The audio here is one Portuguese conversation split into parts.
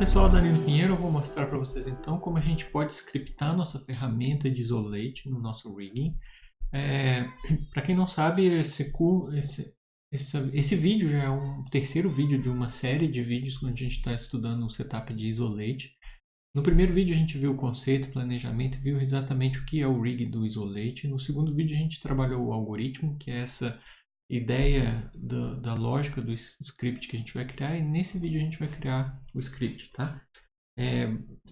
pessoal, Danilo Pinheiro, eu vou mostrar para vocês então como a gente pode scriptar nossa ferramenta de Isolate no nosso rigging. Para quem não sabe, esse vídeo já é um terceiro vídeo de uma série de vídeos onde a gente está estudando o setup de Isolate. No primeiro vídeo a gente viu o conceito, planejamento, viu exatamente o que é o rig do Isolate. No segundo vídeo a gente trabalhou o algoritmo, que é essa ideia da lógica do script que a gente vai criar, e nesse vídeo a gente vai criar o script, tá?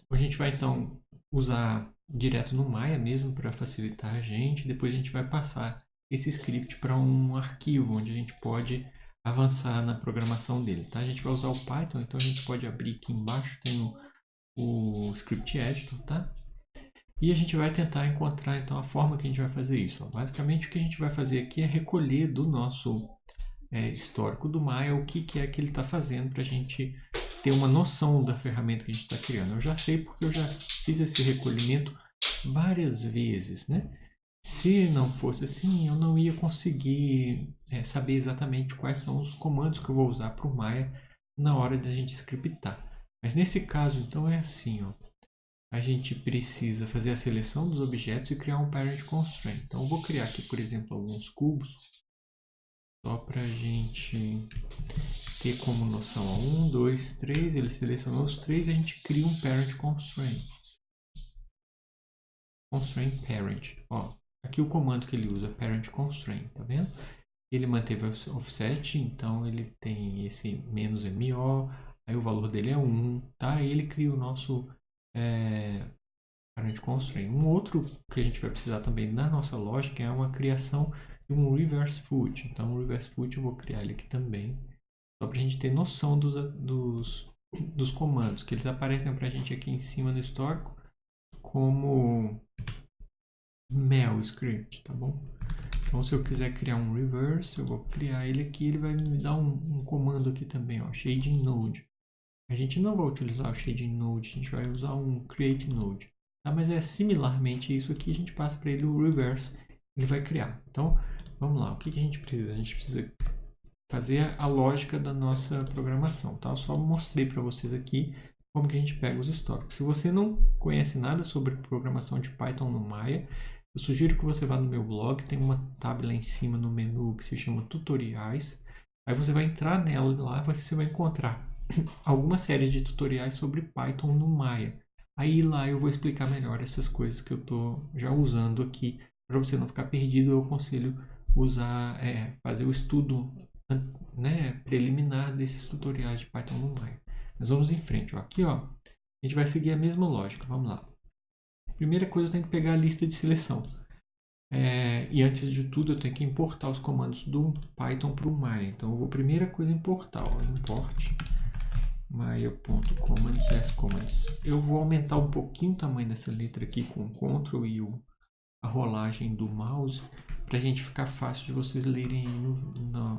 A gente vai então usar direto no Maya mesmo para facilitar a gente, depois a gente vai passar esse script para um arquivo onde a gente pode avançar na programação dele, tá? A gente vai usar o Python, então a gente pode abrir aqui embaixo, tem o script editor, tá? E a gente vai tentar encontrar então a forma que a gente vai fazer isso. Basicamente o que a gente vai fazer aqui é recolher do nosso histórico do Maya o que é que ele está fazendo para a gente ter uma noção da ferramenta que a gente está criando. Eu já sei porque eu já fiz esse recolhimento várias vezes, né? Se não fosse assim, eu não ia conseguir saber exatamente quais são os comandos que eu vou usar para o Maya na hora da gente scriptar. Mas nesse caso, então, é assim, ó. A gente precisa fazer a seleção dos objetos e criar um parent constraint. Então, eu vou criar aqui, por exemplo, alguns cubos, só para a gente ter como noção 1, 2, 3. Ele selecionou os três e a gente cria um parent constraint. Constraint parent. Ó, aqui o comando que ele usa, parent constraint, tá vendo? Ele manteve o offset, então ele tem esse -MO, aí o valor dele é 1, tá? Ele cria o nosso parent constraint. Um outro que a gente vai precisar também na nossa lógica é uma criação de um reverse foot. Então, o reverse foot eu vou criar ele aqui também, só para a gente ter noção dos comandos, que eles aparecem para a gente aqui em cima no histórico como mel script, tá bom? Então, se eu quiser criar um reverse, eu vou criar ele aqui, ele vai me dar um comando aqui também, ó, shading node. A gente não vai utilizar o shading node, a gente vai usar um create node. Tá? Mas é similarmente isso aqui, a gente passa para ele o reverse, ele vai criar. Então, vamos lá, o que a gente precisa? A gente precisa fazer a lógica da nossa programação. Tá? Eu só mostrei para vocês aqui como que a gente pega os históricos. Se você não conhece nada sobre programação de Python no Maya, eu sugiro que você vá no meu blog, tem uma tab lá em cima no menu que se chama tutoriais. Aí você vai entrar nela lá, você vai encontrar algumas séries de tutoriais sobre Python no Maya. Aí lá eu vou explicar melhor essas coisas que eu estou já usando aqui. Para você não ficar perdido, eu aconselho fazer o estudo preliminar desses tutoriais de Python no Maya. Mas vamos em frente. Ó. Aqui ó, a gente vai seguir a mesma lógica. Vamos lá. Primeira coisa, eu tenho que pegar a lista de seleção. E antes de tudo, eu tenho que importar os comandos do Python para o Maya. Então, eu vou primeira coisa importar. Ó, import maya.commands. Eu vou aumentar um pouquinho o tamanho dessa letra aqui com o Ctrl e a rolagem do mouse para a gente ficar fácil de vocês lerem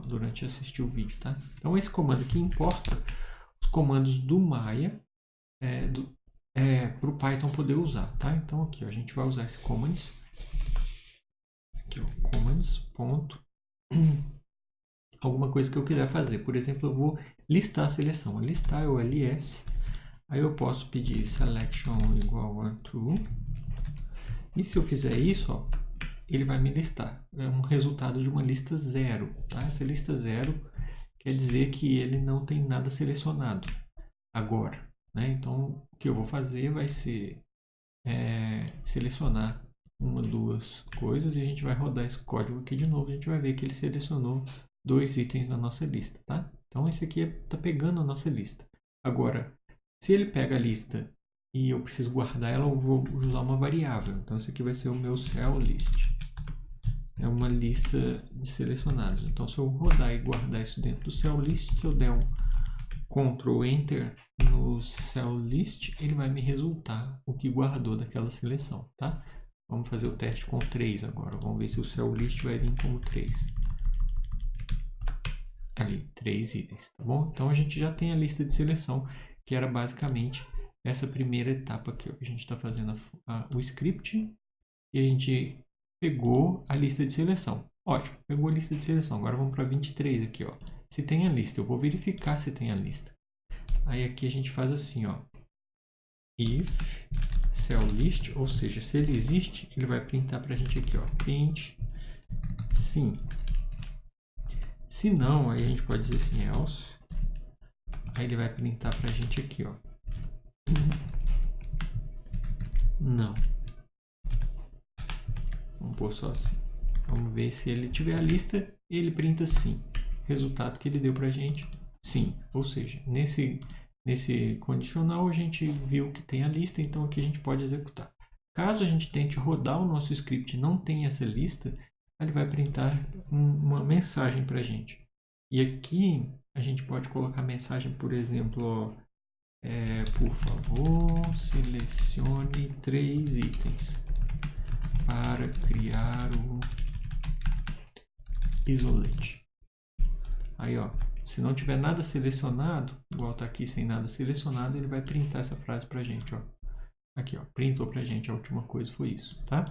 durante assistir o vídeo, tá? Então, esse comando aqui importa os comandos do Maya para o Python poder usar, tá? Então aqui ó, a gente vai usar esse commands, aqui ó, commands ponto alguma coisa que eu quiser fazer. Por exemplo, eu vou listar a seleção. Listar é o ls, aí eu posso pedir selection igual a true, e se eu fizer isso, ó, ele vai me listar. É um resultado de uma lista 0, tá? Essa lista 0 quer dizer que ele não tem nada selecionado agora. Então, o que eu vou fazer vai ser selecionar uma, duas coisas e a gente vai rodar esse código aqui de novo. A gente vai ver que ele selecionou 2 itens na nossa lista, tá? Então, esse aqui está pegando a nossa lista. Agora, se ele pega a lista e eu preciso guardar ela, eu vou usar uma variável. Então, esse aqui vai ser o meu cell list. É uma lista de selecionados. Então, se eu rodar e guardar isso dentro do cell list, se eu der um Ctrl Enter no cell list, ele vai me resultar o que guardou daquela seleção, tá? Vamos fazer o teste com 3 agora. Vamos ver se o cell list vai vir como 3. Ali, 3 itens, tá bom? Então a gente já tem a lista de seleção, que era basicamente essa primeira etapa aqui, ó, que a gente está fazendo o script, e a gente pegou a lista de seleção. Ótimo, pegou a lista de seleção. Agora vamos para 23 aqui, ó. Se tem a lista, eu vou verificar se tem a lista. Aí aqui a gente faz assim, ó. If cell list, ou seja, se ele existe, ele vai printar pra gente aqui, ó. Print sim. Se não, aí a gente pode dizer assim, else. Aí ele vai printar pra gente aqui, ó. Não. Vamos pôr só assim. Vamos ver se ele tiver a lista, ele printa sim. Resultado que ele deu pra gente, sim. Ou seja, nesse condicional a gente viu que tem a lista, então aqui a gente pode executar. Caso a gente tente rodar o nosso script e não tenha essa lista, ele vai printar uma mensagem pra gente. E aqui a gente pode colocar mensagem, por exemplo, ó, por favor, selecione 3 itens para criar o isolate. Aí, ó, se não tiver nada selecionado, igual tá aqui sem nada selecionado, ele vai printar essa frase pra gente, ó. Aqui, ó, printou pra gente, a última coisa foi isso, tá?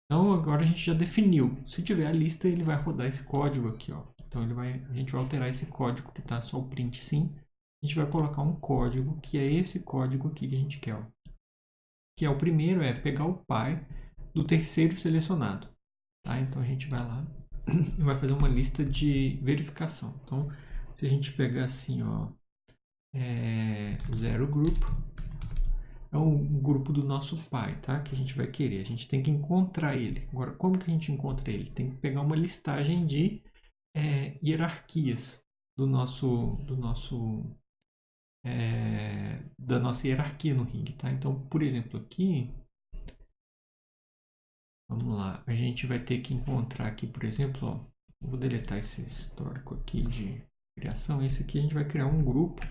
Então, agora a gente já definiu. Se tiver a lista, ele vai rodar esse código aqui, ó. Então, a gente vai alterar esse código que tá só o print sim. A gente vai colocar um código, que é esse código aqui que a gente quer, ó. Que é o primeiro, é pegar o pai do terceiro selecionado, tá? Então, a gente vai lá e vai fazer uma lista de verificação. Então, se a gente pegar assim, ó, zero group, é um grupo do nosso pai, tá? Que a gente vai querer. A gente tem que encontrar ele. Agora, como que a gente encontra ele? Tem que pegar uma listagem de hierarquias da nossa hierarquia no ring, tá? Então, por exemplo, aqui, vamos lá, a gente vai ter que encontrar aqui, por exemplo, ó, eu vou deletar esse histórico aqui de criação. Esse aqui a gente vai criar um grupo,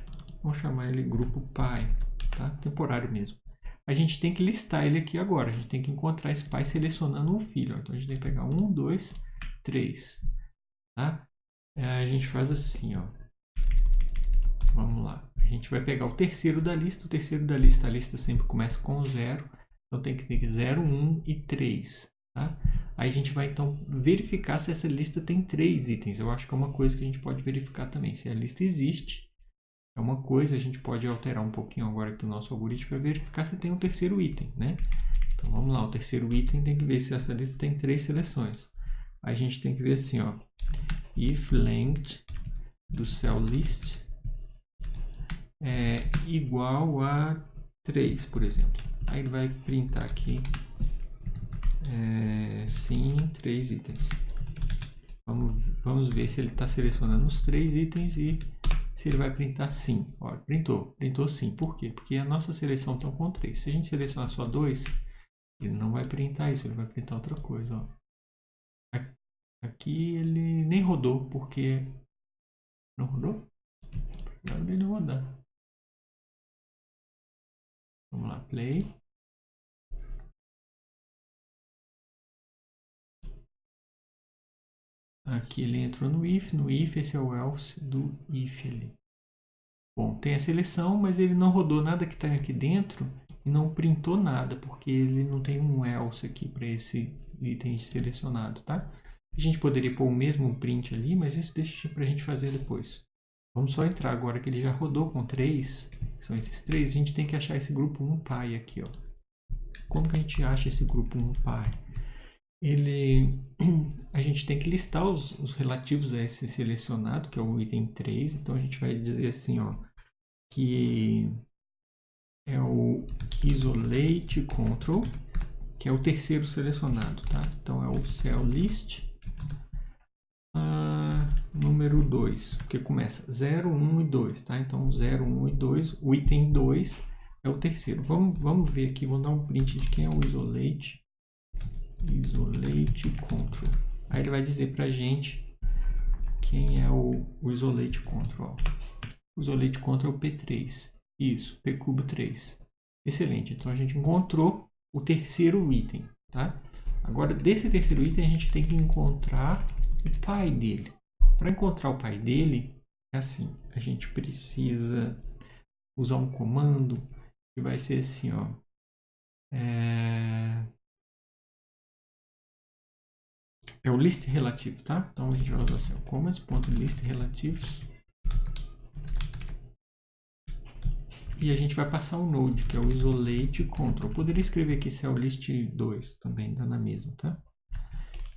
vamos chamar ele grupo pai, tá? Temporário mesmo. A gente tem que listar ele aqui agora, a gente tem que encontrar esse pai selecionando um filho, ó. Então a gente tem que pegar 1, 2, 3, tá? A gente faz assim, ó. Vamos lá. A gente vai pegar o terceiro da lista. O terceiro da lista, a lista sempre começa com 0. Então tem que ter 0, 1 e 3. Tá? Aí a gente vai então verificar se essa lista tem 3 itens. Eu acho que é uma coisa que a gente pode verificar também. Se a lista existe, é uma coisa. A gente pode alterar um pouquinho agora aqui o nosso algoritmo para verificar se tem um terceiro item, né? Então vamos lá. O terceiro item tem que ver se essa lista tem 3 seleções. Aí a gente tem que ver assim, ó. If length do cell list é igual a 3, por exemplo. Aí ele vai printar aqui sim, 3 itens. Vamos ver se ele está selecionando os 3 itens e se ele vai printar sim. Olha, printou sim. Por quê? Porque a nossa seleção está com 3. Se a gente selecionar só 2, ele não vai printar isso, ele vai printar outra coisa. Ó. Aqui ele nem rodou, porque... Não rodou? Precisava dele rodar. Vamos lá, play. Aqui ele entrou no if esse é o else do if ali. Bom, tem a seleção, mas ele não rodou nada que está aqui dentro e não printou nada, porque ele não tem um else aqui para esse item selecionado, tá? A gente poderia pôr o mesmo print ali, mas isso deixa para a gente fazer depois. Vamos só entrar agora que ele já rodou com 3, são esses 3, a gente tem que achar esse grupo 1 pai aqui, ó. Como que a gente acha esse grupo 1 pai? A gente tem que listar os relativos a esse selecionado, que é o item 3. Então a gente vai dizer assim, ó, que é o isolate control, que é o terceiro selecionado, tá? Então é o cell list número 2, que começa 0, 1 e 2, tá? Então 0, 1 e 2, o item 2 é o terceiro. Vamos ver aqui, vamos dar um print de quem é o isolate control. Aí ele vai dizer pra gente quem é o isolate control. O isolate control é o P3. Isso, P cubo 3. Excelente. Então a gente encontrou o terceiro item, tá? Agora desse terceiro item a gente tem que encontrar o pai dele. Para encontrar o pai dele, é assim, a gente precisa usar um comando que vai ser assim, ó. É o list relativo, tá? Então a gente vai usar assim, commas.list relativos. E a gente vai passar o node, que é o isolate control. Eu poderia escrever aqui cell list 2, também dá na mesma, tá?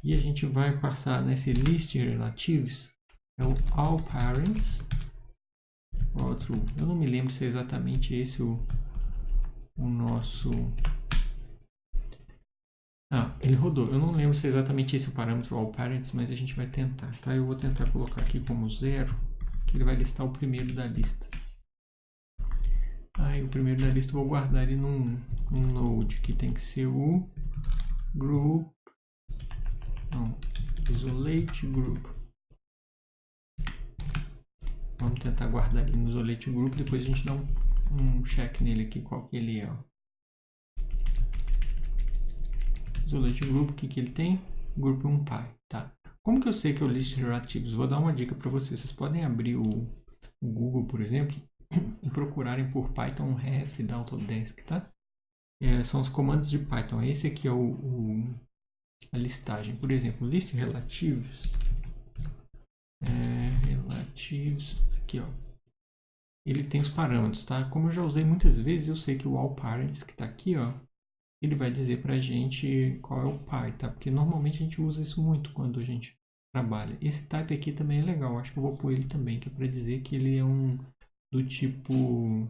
E a gente vai passar nesse list relatives, é o all parents, outro, eu não me lembro se é exatamente esse o nosso... ele rodou. Eu não lembro se é exatamente esse o parâmetro all parents, mas a gente vai tentar, tá? Eu vou tentar colocar aqui como 0, que ele vai listar o primeiro da lista. Aí o primeiro da lista eu vou guardar ele num node, que tem que ser o group, não, isolate group. Vamos tentar guardar ele no isolate group, depois a gente dá um check nele aqui, qual que ele é, ó. Isolate group, o que ele tem? Group 1py, tá? Como que eu sei que é o list relatives? Vou dar uma dica para vocês. Vocês podem abrir o Google, por exemplo, e procurarem por Python ref da Autodesk, tá? São os comandos de Python. Esse aqui é a listagem. Por exemplo, list relatives. Relatives, aqui, ó. Ele tem os parâmetros, tá? Como eu já usei muitas vezes, eu sei que o all parents, que está aqui, ó, ele vai dizer pra gente qual é o pai, tá? Porque normalmente a gente usa isso muito quando a gente trabalha. Esse type aqui também é legal, acho que eu vou pôr ele também, que é para dizer que ele é do tipo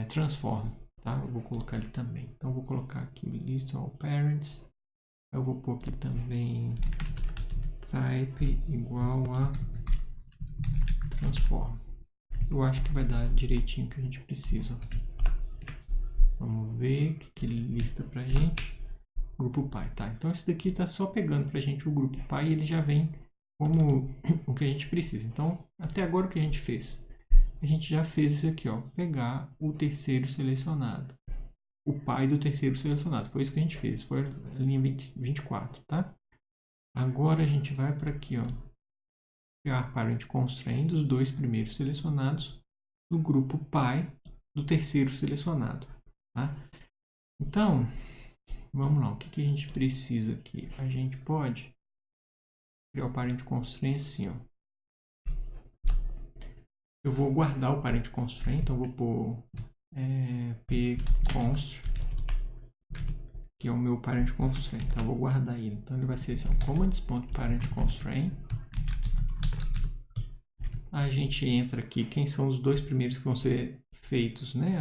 transform, tá? Eu vou colocar ele também. Então eu vou colocar aqui o list all parents. Eu vou pôr aqui também type igual a transform. Eu acho que vai dar direitinho o que a gente precisa. Vamos ver o que ele lista pra gente. Grupo pai, tá? Então esse daqui tá só pegando pra gente o grupo pai e ele já vem como o que a gente precisa. Então, até agora o que a gente fez? A gente já fez isso aqui, ó. Pegar o terceiro selecionado. O pai do terceiro selecionado. Foi isso que a gente fez. Foi a linha 24, tá? Agora a gente vai para aqui, ó. Pegar parent constraint dos dois primeiros selecionados do grupo pai do terceiro selecionado, tá? Então, vamos lá. O que a gente precisa aqui? A gente pode criar o parent constraint assim, ó. Eu vou guardar o parent constraint, então eu vou pôr pconst, que é o meu parent constraint. Então eu vou guardar ele. Então ele vai ser assim, ó, commands.parentConstraint. A gente entra aqui, quem são os dois primeiros que vão ser feitos, né?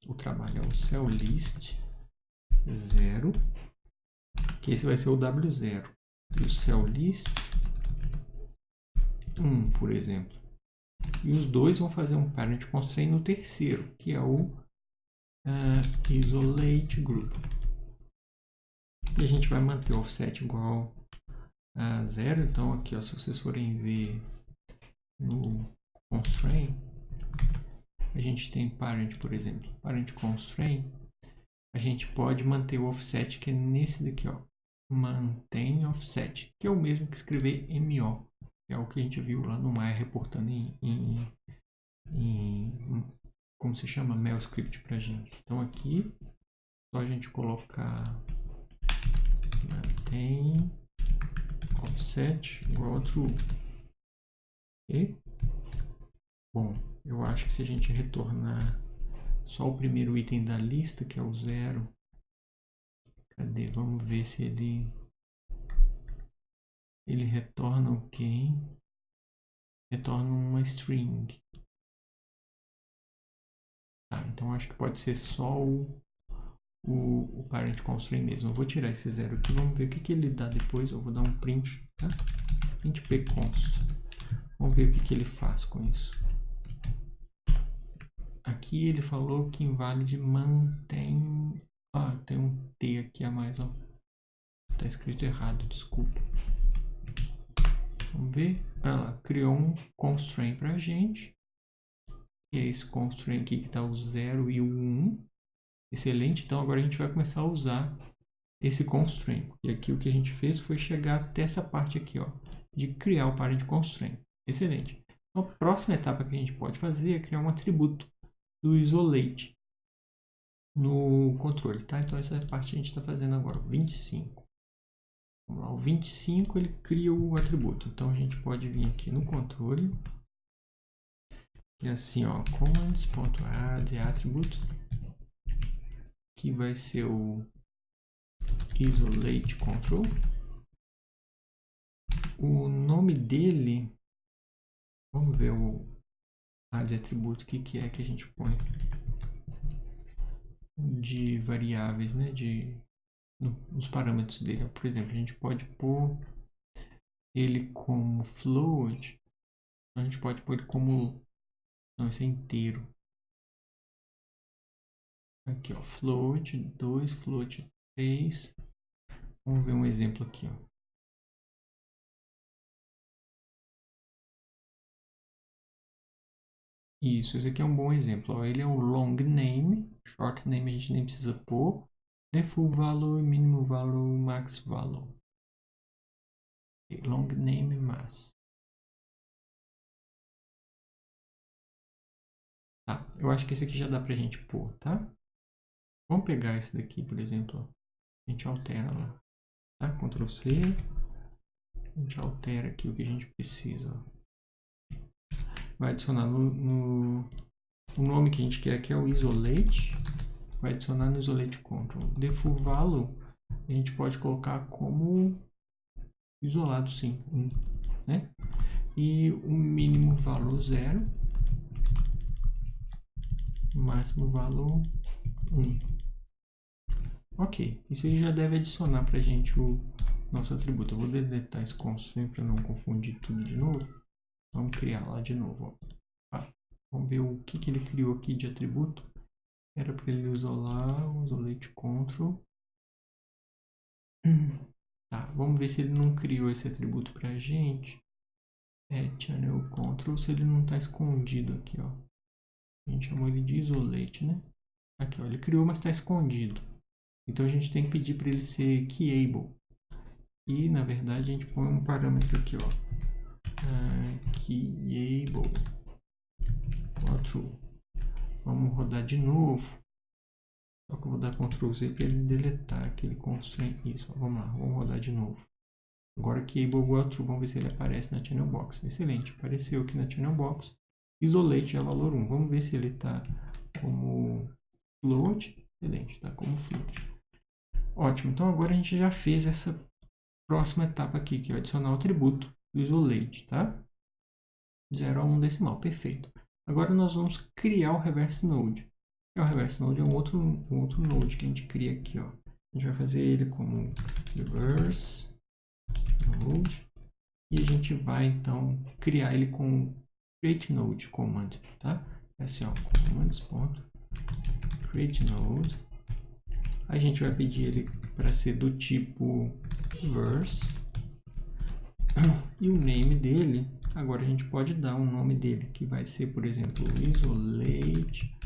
O trabalho é o cell list 0, que esse vai ser o W0. E o cell list 1, por exemplo. E os dois vão fazer um parent constraint no terceiro, que é o isolate group. E a gente vai manter o offset igual a 0. Então aqui, ó, se vocês forem ver no constraint, a gente tem parent, por exemplo, parent constraint. A gente pode manter o offset, que é nesse daqui, ó, mantém offset, que é o mesmo que escrever MO, que é o que a gente viu lá no Maya reportando em como se chama, mail script pra gente. Então aqui só a gente colocar mantém offset igual a true. E bom, eu acho que se a gente retornar só o primeiro item da lista, que é o 0, cadê? Vamos ver se ele retorna o quê? Retorna uma string. Tá, então acho que pode ser só o parent constraint mesmo. Eu vou tirar esse 0 aqui, vamos ver o que ele dá depois. Eu vou dar um print, tá? Print pconst. Vamos ver o que ele faz com isso. Aqui ele falou que invalid mantém... tem um T aqui a mais, ó. Tá escrito errado, desculpa. Vamos ver. Criou um constraint pra gente. E é esse constraint aqui que tá o 0 e o 1. Excelente. Então agora a gente vai começar a usar esse constraint. E aqui o que a gente fez foi chegar até essa parte aqui, ó, de criar o parent constraint. Excelente. Então, a próxima etapa que a gente pode fazer é criar um atributo do isolate no controle, tá? Então essa parte a gente está fazendo agora, 25. Vamos lá, o 25 ele cria o atributo. Então a gente pode vir aqui no controle E assim, ó, commands.add attribute, que vai ser o isolate control. O nome dele, vamos ver o add attribute, o que é que a gente põe de variáveis, né, nos parâmetros dele. Por exemplo, a gente pode pôr ele como float, a gente pode pôr ele como, não, isso é inteiro. Aqui, ó, float 2, float 3. Vamos ver um exemplo aqui, ó. Isso, esse aqui é um bom exemplo, ó. Ele é um long name, short name a gente nem precisa pôr. Default value, minimum value, max value. Long name mass. Tá, eu acho que esse aqui já dá pra gente pôr, tá? Vamos pegar esse daqui, por exemplo, ó. A gente altera lá, tá? Ctrl C. A gente altera aqui o que a gente precisa, ó. Vai adicionar o nome que a gente quer aqui é o isolate. Vai adicionar no isolate control. Default value a gente pode colocar como isolado, sim, 1, né? E o mínimo valor 0, máximo valor 1. Ok, isso aí já deve adicionar pra gente o nosso atributo. Eu vou deletar esse constraint para não confundir tudo de novo. Vamos criar lá de novo, ó. Vamos ver o que ele criou aqui de atributo. Era para ele isolar o isolate control. Tá, vamos ver se ele não criou esse atributo pra gente. Channel control, se ele não está escondido aqui, ó. A gente chamou ele de isolate, né? Aqui, ó, ele criou, mas está escondido. Então a gente tem que pedir para ele ser keyable. E na verdade a gente põe um parâmetro aqui, ó. Keyable. True. Vamos rodar de novo. Só que eu vou dar Ctrl Z para ele deletar aquele constraint. Isso, ó, vamos lá, vamos rodar de novo. Agora keyable igual true, vamos ver se ele aparece na channel box. Excelente, apareceu aqui na channel box. Isolate é valor 1. Vamos ver se ele está como float. Excelente, está como float. Ótimo, então agora a gente já fez essa próxima etapa aqui, que é adicionar o atributo do isolate, tá? 0 a 1 decimal, perfeito. Agora nós vamos criar o reverse node. O reverse node é um outro node que a gente cria aqui, ó. A gente vai fazer ele como reverse node e a gente vai então criar ele com create node command, tá? É assim, ó, commands.create node. A gente vai pedir ele para ser do tipo reverse e o name dele, agora a gente pode dar um nome dele que vai ser, por exemplo, isolate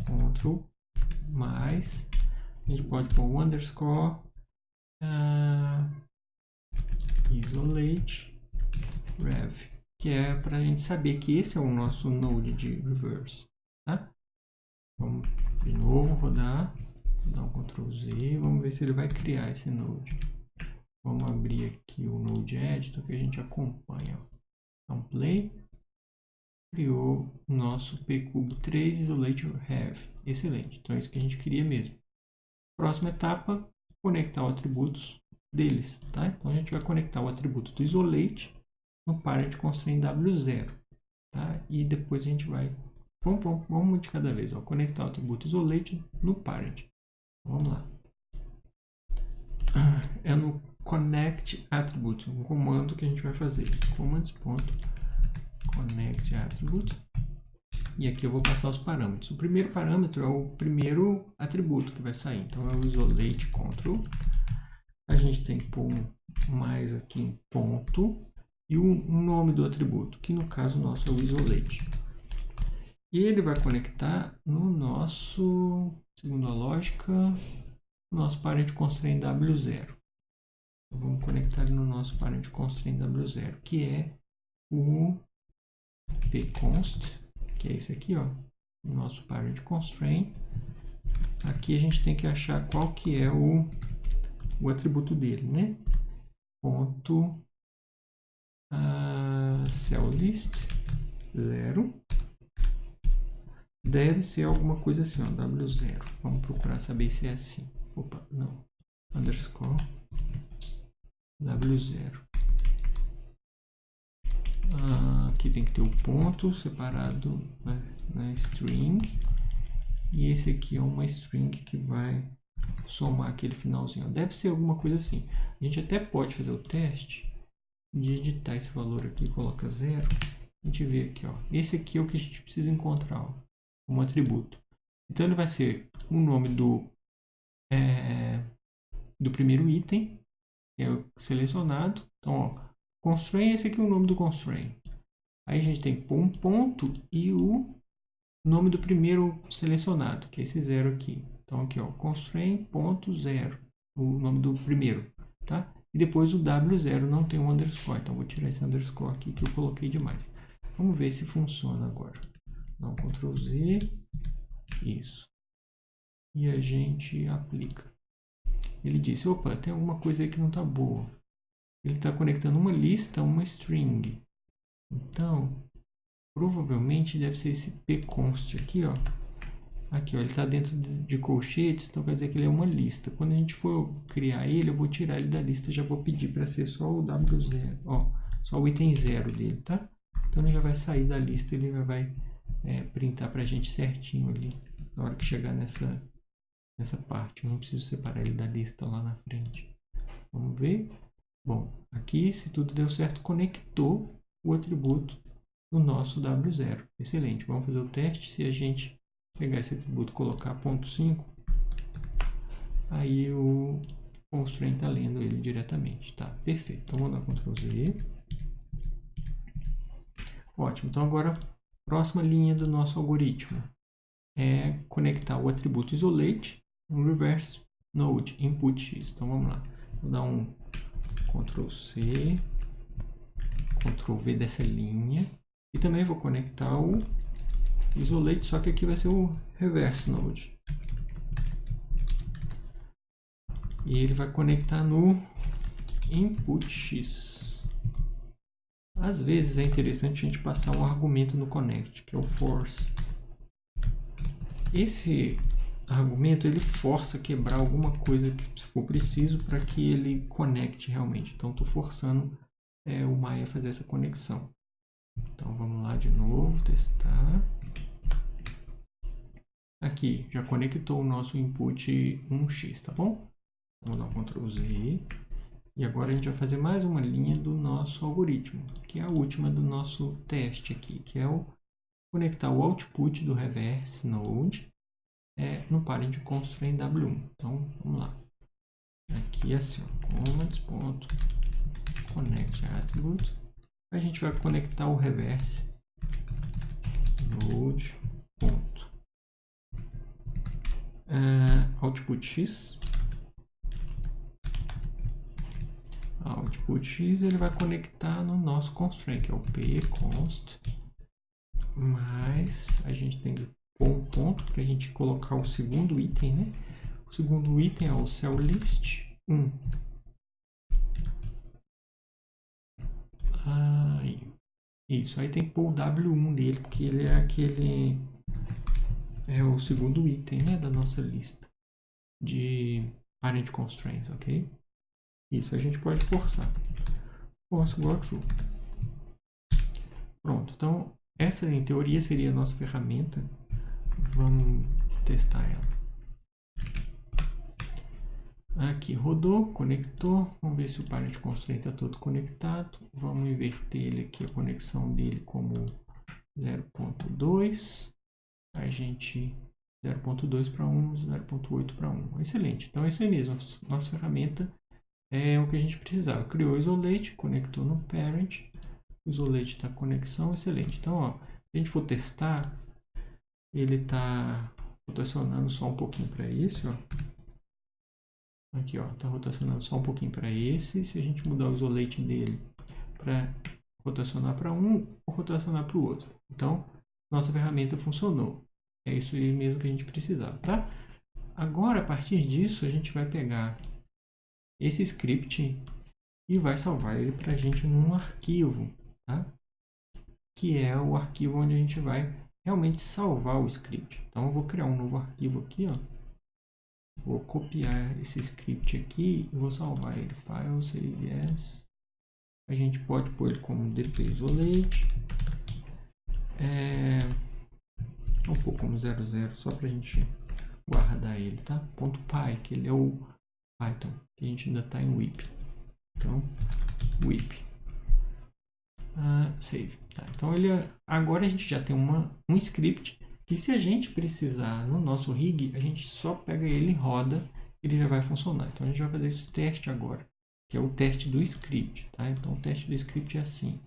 control mais, a gente pode pôr um underscore isolate rev, que é para a gente saber que esse é o nosso node de reverse, tá? Vamos de novo rodar, dar um Ctrl Z, vamos ver se ele vai criar esse node. Vamos abrir aqui o node editor que a gente acompanha. Então play, criou o nosso pcubo3 isolate rev, excelente. Então é isso que a gente queria mesmo. Próxima etapa, conectar os atributos deles, tá? Então a gente vai conectar o atributo do isolate no parent constraint W0, tá? E depois a gente vai, vamos de cada vez, ó, conectar o atributo isolate no parent. Vamos lá. É no connect attribute, um comando que a gente vai fazer. Commands.connect attribute. E aqui eu vou passar os parâmetros. O primeiro parâmetro é o primeiro atributo que vai sair. Então é o isolate control. A gente tem que pôr um mais aqui em ponto e o nome do atributo, que no caso nosso é o isolate. E ele vai conectar no nosso, segundo a lógica, no nosso parent constraint W0. Então, vamos conectar ele no nosso parent constraint W0, que é o pconst, que é esse aqui, ó, o nosso parent constraint. Aqui a gente tem que achar qual que é o atributo dele, né? Ponto cell list 0 deve ser alguma coisa assim, ó, W0. Vamos procurar saber se é assim. Opa, não. Underscore W0. Aqui tem que ter o ponto separado na string. E esse aqui é uma string que vai somar aquele finalzinho. Deve ser alguma coisa assim. A gente até pode fazer o teste de editar esse valor aqui, coloca 0. A gente vê aqui, ó. Esse aqui é o que a gente precisa encontrar, ó, como atributo. Então ele vai ser o nome do primeiro item, que é o selecionado. Então, ó, constraint, esse aqui é o nome do constraint. Aí a gente tem que pôr um ponto e o nome do primeiro selecionado, que é esse 0 aqui. Então aqui, ó, constraint.0, o nome do primeiro, tá? E depois o W0 não tem um underscore, então vou tirar esse underscore aqui que eu coloquei demais. Vamos ver se funciona agora. Dá um Ctrl Z, isso. E a gente aplica. Ele disse, opa, tem alguma coisa aí que não está boa. Ele está conectando uma lista a uma string. Então, provavelmente deve ser esse pconst aqui, ó. Aqui, ó, ele está dentro de colchetes, então quer dizer que ele é uma lista. Quando a gente for criar ele, eu vou tirar ele da lista, já vou pedir para ser só o W0, ó, só o item 0 dele, tá? Então ele já vai sair da lista, ele já vai printar para a gente certinho ali, na hora que chegar nessa parte. Eu não preciso separar ele da lista lá na frente. Vamos ver. Bom, aqui, se tudo deu certo, conectou o atributo no nosso W0. Excelente. Vamos fazer o teste. Se a gente pegar esse atributo e colocar .5, aí o constraint está lendo ele diretamente. Tá, perfeito. Então vamos dar Ctrl Z. Ótimo. Então agora, próxima linha do nosso algoritmo é conectar o atributo isolate no reverse node input x. Então vamos lá. Vou dar um Ctrl C, Ctrl V dessa linha. E também vou conectar o isolate, só que aqui vai ser o reverse node. E ele vai conectar no input x. Às vezes é interessante a gente passar um argumento no connect, que é o force. Esse argumento ele força a quebrar alguma coisa que se for preciso para que ele conecte realmente. Então estou forçando o Maya a fazer essa conexão. Então vamos lá de novo, testar. Aqui, já conectou o nosso input 1x, tá bom? Vamos dar um Ctrl Z. E agora a gente vai fazer mais uma linha do nosso algoritmo, que é a última do nosso teste aqui, que é o conectar o output do reverse node no parent constraint W1. Então, vamos lá. Aqui é assim, commands.connect attribute. A gente vai conectar o reverse node. Output x. Output x ele vai conectar no nosso constraint, que é o pconst. Mas a gente tem que pôr um ponto para a gente colocar o segundo item, né? O segundo item é o cell list 1. Isso, aí tem que pôr o W1 dele, porque ele é o segundo item, né, da nossa lista de parent constraints, ok? Isso a gente pode forçar. Force igual true. Pronto, então essa em teoria seria a nossa ferramenta. Vamos testar ela. Aqui rodou, conectou. Vamos ver se o parent constraint está todo conectado. Vamos inverter ele aqui, a conexão dele como 0.2. A gente 0.2 para 1, 0.8 para 1. Excelente. Então é isso aí mesmo. Nossa ferramenta é o que a gente precisava. Criou o isolate, conectou no parent. O isolate está conexão, excelente. Então, ó, se a gente for testar, ele está rotacionando só um pouquinho para esse, ó. Aqui, ó, tá rotacionando só um pouquinho para esse. Se a gente mudar o isolate dele para rotacionar para um ou rotacionar para o outro. Então, nossa ferramenta funcionou. É isso aí mesmo que a gente precisava, tá? Agora, a partir disso, a gente vai pegar esse script e vai salvar ele para a gente num arquivo, tá? Que é o arquivo onde a gente vai realmente salvar o script. Então eu vou criar um novo arquivo aqui, ó. Vou copiar esse script aqui e vou salvar ele. File, save as. A gente pode pôr ele como dpisolate. Um pouco como 00, só para a gente guardar ele, tá? .py, que ele é o Python, que a gente ainda está em whip. Então, whip. Save. Tá, então, agora a gente já tem um script que, se a gente precisar no nosso rig, a gente só pega ele e roda, ele já vai funcionar. Então, a gente vai fazer esse teste agora, que é o teste do script. Tá? Então, o teste do script é assim.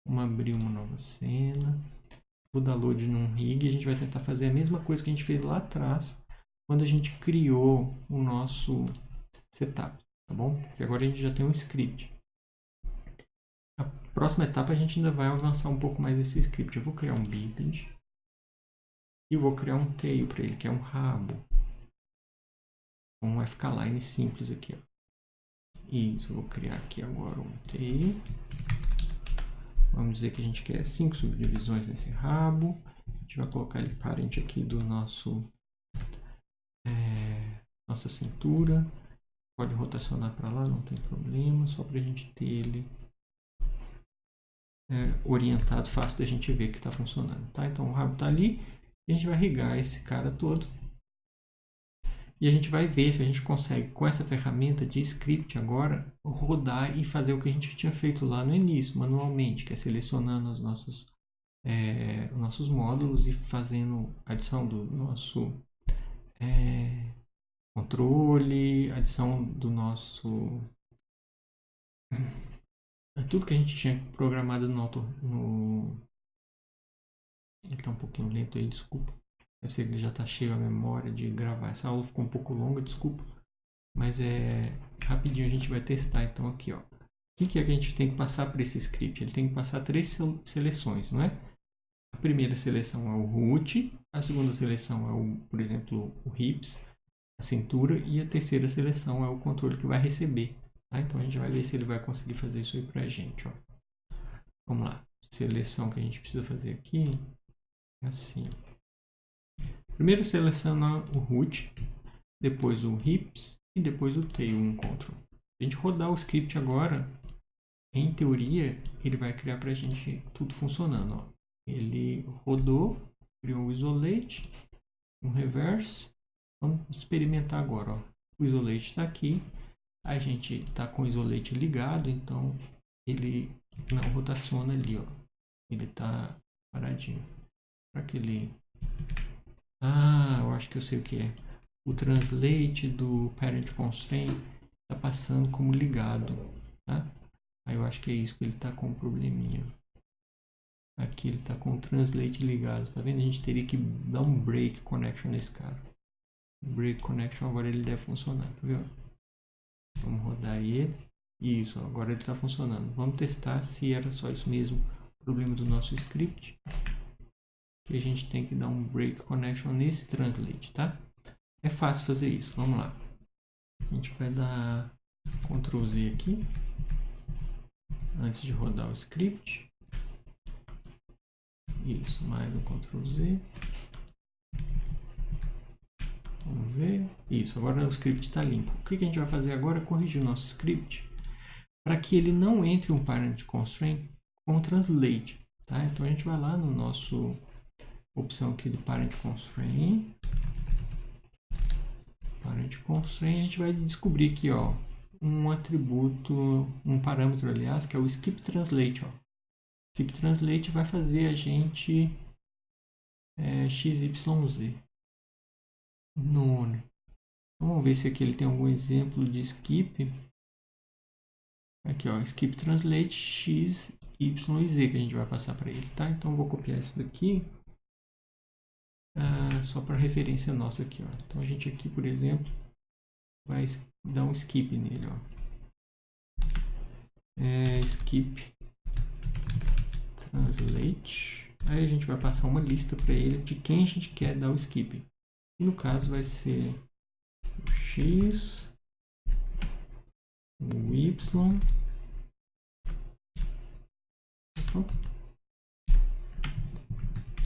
Vamos abrir uma nova cena. Vou dar load num rig e a gente vai tentar fazer a mesma coisa que a gente fez lá atrás, quando a gente criou o nosso setup, tá bom? Porque agora a gente já tem um script. A próxima etapa a gente ainda vai avançar um pouco mais esse script. Eu vou criar um biped e vou criar um tail para ele, que é um rabo. Um fkline simples aqui, ó. Isso, eu vou criar aqui agora um tail. Vamos dizer que a gente quer 5 subdivisões nesse rabo. A gente vai colocar ele parente aqui do nossa cintura. Pode rotacionar para lá, não tem problema. Só para a gente ter ele orientado, fácil da gente ver que está funcionando. Tá? Então o rabo está ali e a gente vai irrigar esse cara todo. E a gente vai ver se a gente consegue, com essa ferramenta de script agora, rodar e fazer o que a gente tinha feito lá no início, manualmente, que é selecionando os nossos módulos e fazendo a adição do nosso controle, adição do nosso... tudo que a gente tinha programado no... Ele está um pouquinho lento aí, desculpa. Deve ser que ele já está cheio a memória de gravar. Essa aula ficou um pouco longa, desculpa. Mas rapidinho a gente vai testar. Então aqui, ó. O que é que a gente tem que passar para esse script? Ele tem que passar 3 seleções, não é? A primeira seleção é o root, a segunda seleção é por exemplo, o hips, a cintura, e a terceira seleção é o controle que vai receber. Tá? Então a gente vai ver se ele vai conseguir fazer isso aí para a gente, ó. Vamos lá. Seleção que a gente precisa fazer aqui é assim. Primeiro seleciona o root, depois o hips e depois o tail, um control. Se a gente rodar o script agora, em teoria, ele vai criar para a gente tudo funcionando. Ó. Ele rodou, criou o isolate, um reverse. Vamos experimentar agora. Ó. O isolate está aqui, a gente está com o isolate ligado, então ele não rotaciona ali. Ó. Ele está paradinho. Para que ele... eu acho que eu sei o que é. O translate do parent constraint está passando como ligado, tá? Aí eu acho que é isso que ele está com um probleminha. Aqui ele está com o translate ligado, tá vendo? A gente teria que dar um break connection nesse cara. Break connection, agora ele deve funcionar, tá vendo? Vamos rodar ele. Isso, agora ele está funcionando. Vamos testar se era só isso mesmo, o problema do nosso script. Que a gente tem que dar um break connection nesse translate, tá? É fácil fazer isso, vamos lá. A gente vai dar Ctrl Z aqui, antes de rodar o script. Isso, mais um Ctrl Z. Vamos ver. Isso, agora o script está limpo. O que a gente vai fazer agora é corrigir o nosso script para que ele não entre um parent constraint com translate, tá? Então a gente vai lá no nosso opção aqui do parent constraint. Parent constraint, a gente vai descobrir aqui, ó, um atributo, um parâmetro, aliás, que é o skip translate, ó. Skip translate vai fazer a gente XYZ. None. Então, vamos ver se aqui ele tem algum exemplo de skip. Aqui, ó, skip translate x, y e z que a gente vai passar para ele, tá? Então, eu vou copiar isso daqui. Só para referência nossa aqui, ó. Então, a gente aqui, por exemplo, vai dar um skip nele, ó. Skip translate. Aí a gente vai passar uma lista para ele de quem a gente quer dar o skip. E no caso vai ser o X, o Y,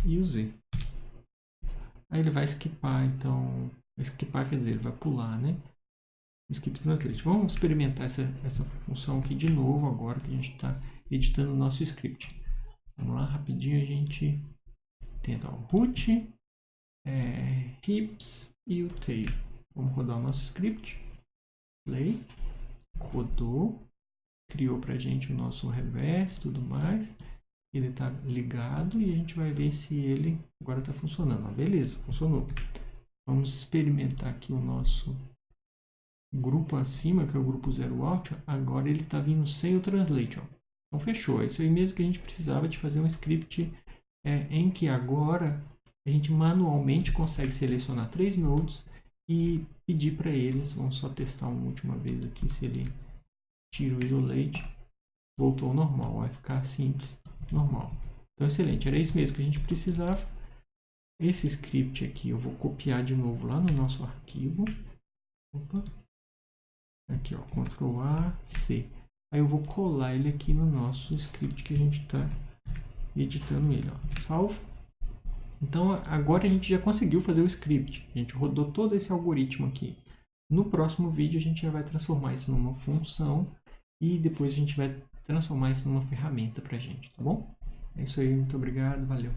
e o Z. Aí ele vai skipar, então... Skipar quer dizer, ele vai pular, né? Skip Translate. Vamos experimentar essa função aqui de novo agora que a gente está editando o nosso script. Vamos lá, rapidinho a gente tenta o root, hips e o tail. Vamos rodar o nosso script. Play. Rodou. Criou pra gente o nosso reverse e tudo mais. Ele está ligado e a gente vai ver se ele agora está funcionando. Ah, beleza, funcionou. Vamos experimentar aqui o nosso grupo acima, que é o grupo zero out. Agora ele está vindo sem o translate. Ó. Então fechou. É isso aí mesmo que a gente precisava de fazer um script em que agora a gente manualmente consegue selecionar 3 nodes e pedir para eles. Vamos só testar uma última vez aqui se ele tira o isolate. Voltou ao normal. Vai ficar simples, normal. Então excelente. Era isso mesmo que a gente precisava. Esse script aqui eu vou copiar de novo lá no nosso arquivo. Opa. Aqui, ó, Ctrl A, C. Aí eu vou colar ele aqui no nosso script que a gente está editando ele, ó. Salvo. Então agora a gente já conseguiu fazer o script. A gente rodou todo esse algoritmo aqui. No próximo vídeo a gente já vai transformar isso numa função e depois a gente vai transformar isso numa ferramenta pra gente, tá bom? É isso aí, muito obrigado, valeu.